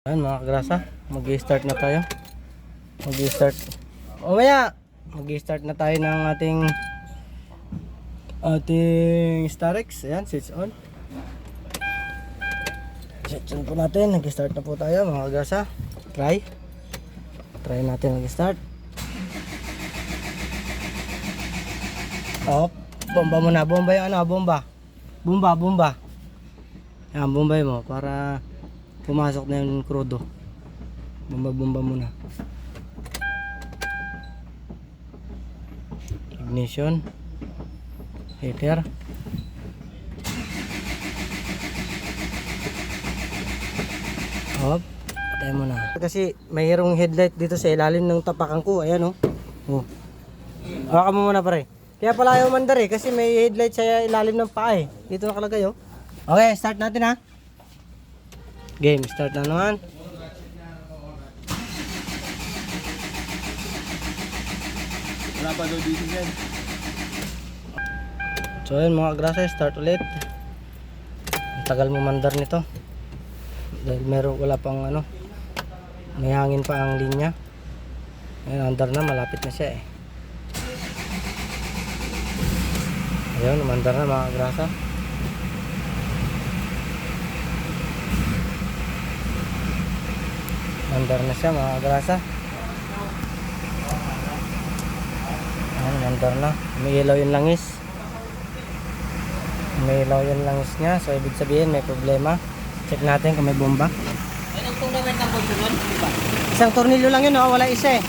Ayan mga kagrasa, mag-i-start na tayo. Mag-i-start. Mamaya, mag-i-start na tayo ng ating Starex. Ayan, switch on. Switch on po natin. Nag-i-start na po tayo mga kagrasa. Try natin mag-start. Oh, bomba muna. Bomba yung bomba. Bomba. Ayan, bombay mo para pumasok na yung krudo. Bomba muna. Ignition. Heater. Hop. Patay mo na. Kasi mayroong headlight dito sa ilalim ng tapakan ko. Ayan oh. Oh. Hawakan mo muna pare. Kaya pala ayaw mandar kasi may headlight sa ilalim ng paa eh. Dito nakalagay oh. Okay, start natin ha. Game, start na naman. Wala pa daw dito yan. So yun mga kagrasa, start ulit. Ang tagal mo mandar nito. Dahil wala pang may hangin pa ang linya. Ayun, andar na, malapit na siya eh. Ayun, umandar na mga kagrasa. Mandar na siya mga kagrasa. Ayan, mandar na. Umiilaw yung langis. Umiilaw yung langis niya. So ibig sabihin may problema. Check natin kung may bomba. Anong tournament ng bolso nun? Isang tornilyo lang yun, wala isa eh.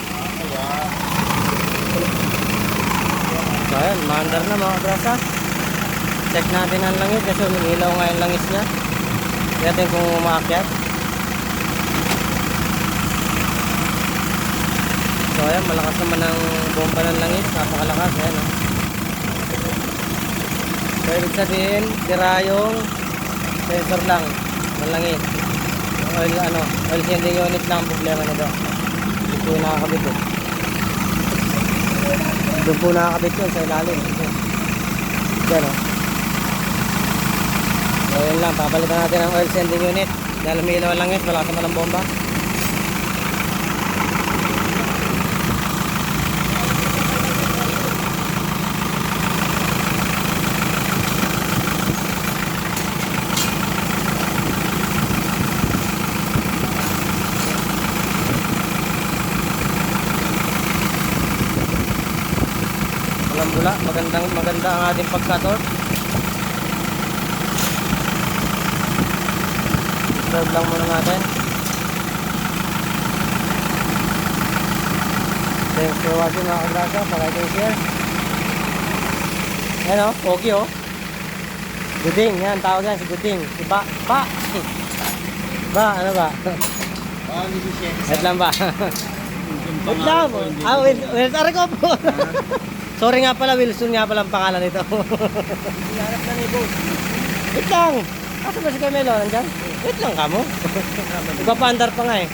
So ayan, mandar na mga kagrasa. Check natin ang langis kasi umiilaw nga yung langis niya. Check natin kung umaakyat. So ayan, malakas naman ang bomba ng langis, napakalakas, ayan oh. So ibig sabihin, tira yung sensor lang ng langis. Oil sending unit lang ang problema nito. Dito po nakakabit oh. Doon po nakakabit yun sa ilalim. Ayan oh. So ayan lang, papalitan natin ang oil sending unit. Dahil umiilaw ang langis, malakas naman ang bomba. Bula, maganda ang ating pagkator. Drive lang muna natin. Thanks for watching mga kagrasa. Palike and share. Ayan o, pogi o. Guding, yan, tawag yan si Guding. Si Ba, ano ba? Wait lang ba? Wait lang. Will, ko po. Sorry nga pala, Wilson nga pala ang pangalan nito. Hinarap na ni boss. Wait lang. Asa ba si Camelo? Nandyan? Wait lang ka mo. Ipapaandar pa nga eh.